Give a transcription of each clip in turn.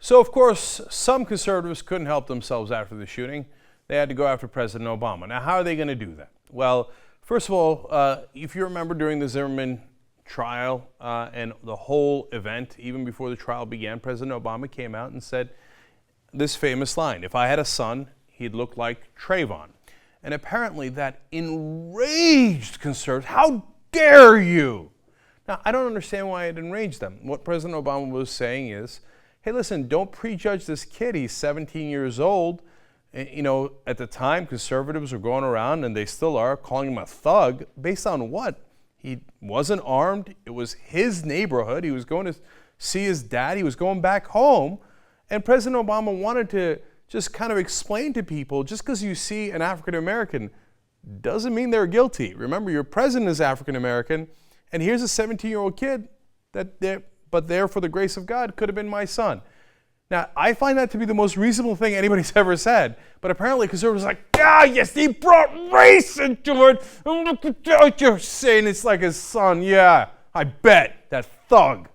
So, of course, some conservatives couldn't help themselves after the shooting. They had to go after President Obama. Now, how are they going to do that? Well, first of all, if you remember during the Zimmerman trial and the whole event, even before the trial began, President Obama came out and said this famous line, "If I had a son, he'd look like Trayvon." And apparently that enraged conservatives. How dare you? Now, I don't understand why it enraged them. What President Obama was saying is, hey, listen, don't prejudge this kid. He's 17 years old. You know, at the time, conservatives were going around, and they still are, calling him a thug. Based on what? He wasn't armed. It was his neighborhood. He was going to see his dad. He was going back home. And President Obama wanted to just kind of explain to people, just because you see an African American doesn't mean they're guilty. Remember, your president is African American, and here's a 17-year-old kid but there for the grace of God could have been my son. Now, I find that to be the most reasonable thing anybody's ever said, but apparently conservatives are like, yes, he brought race into it. Look at what you're saying, it's like his son. Yeah, I bet, that thug.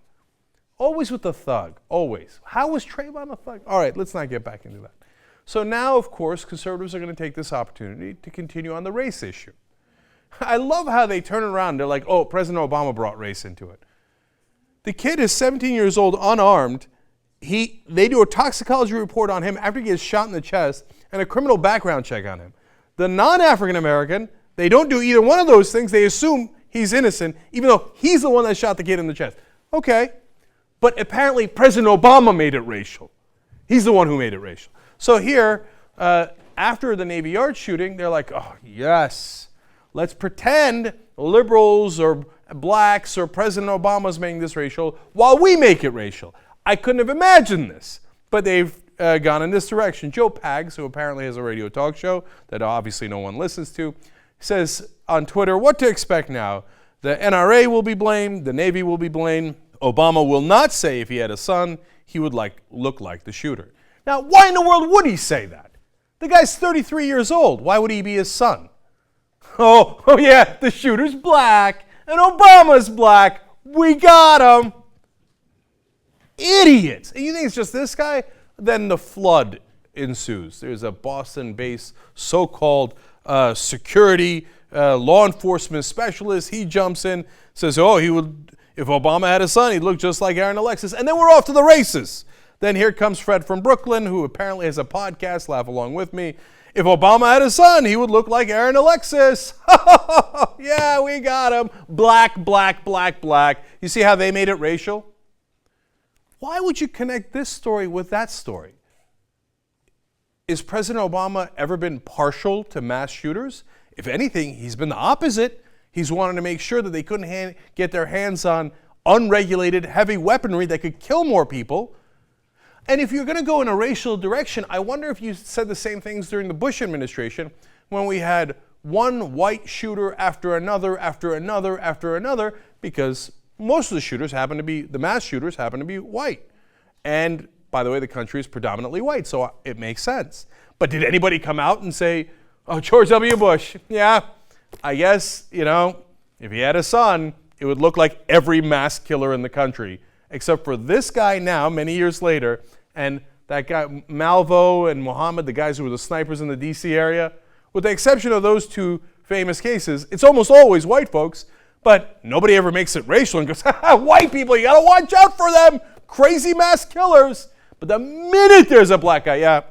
Always with the thug, always. How was Trayvon a thug? All right, let's not get back into that. So now, of course, conservatives are going to take this opportunity to continue on the race issue. I love how they turn around. They're like, oh, President Obama brought race into it. The kid is 17 years old, unarmed. They do a toxicology report on him after he gets shot in the chest and a criminal background check on him. The non-African American, they don't do either one of those things. They assume he's innocent, even though he's the one that shot the kid in the chest. Okay, but apparently President Obama made it racial. He's the one who made it racial. So here, after the Navy Yard shooting, they're like, oh, yes, let's pretend liberals or blacks or President Obama's making this racial while we make it racial. I couldn't have imagined this, but they've gone in this direction. Joe Pags, who apparently has a radio talk show that obviously no one listens to, says on Twitter, what to expect now? The NRA will be blamed, the Navy will be blamed. Obama will not say if he had a son, he would look like the shooter. Now, why in the world would he say that? The guy's 33 years old. Why would he be his son? Oh yeah, the shooter's black and Obama's black. We got him. Idiots. And you think it's just this guy? Then the flood ensues. There's a Boston-based so-called security law enforcement specialist. He jumps in, says, oh, he would, if Obama had a son, he'd look just like Aaron Alexis. And then we're off to the races. Then here comes Fred from Brooklyn, who apparently has a podcast, laugh along with me. If Obama had a son, he would look like Aaron Alexis. Yeah, we got him. Black, black, black, black. You see how they made it racial? Why would you connect this story with that story? Is President Obama ever been partial to mass shooters? If anything, he's been the opposite. He's wanted to make sure that they couldn't get their hands on unregulated heavy weaponry that could kill more people. And if you're going to go in a racial direction, I wonder if you said the same things during the Bush administration when we had one white shooter after another, after another, after another, because most of the shooters the mass shooters happen to be white. And by the way, the country is predominantly white, so it makes sense. But did anybody come out and say, oh, George W. Bush, yeah, I guess, if he had a son, it would look like every mass killer in the country, except for this guy now, many years later, and that guy, Malvo and Mohammed, the guys who were the snipers in the D.C. area. With the exception of those two famous cases, it's almost always white folks, but nobody ever makes it racial and goes, white people, you gotta watch out for them, crazy mass killers. But the minute there's a black guy, yeah,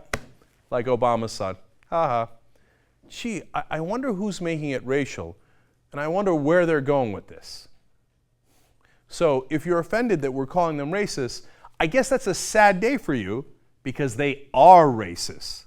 like Obama's son, Gee, I wonder who's making it racial, and I wonder where they're going with this. So if you're offended that we're calling them racist, I guess that's a sad day for you because they are racist.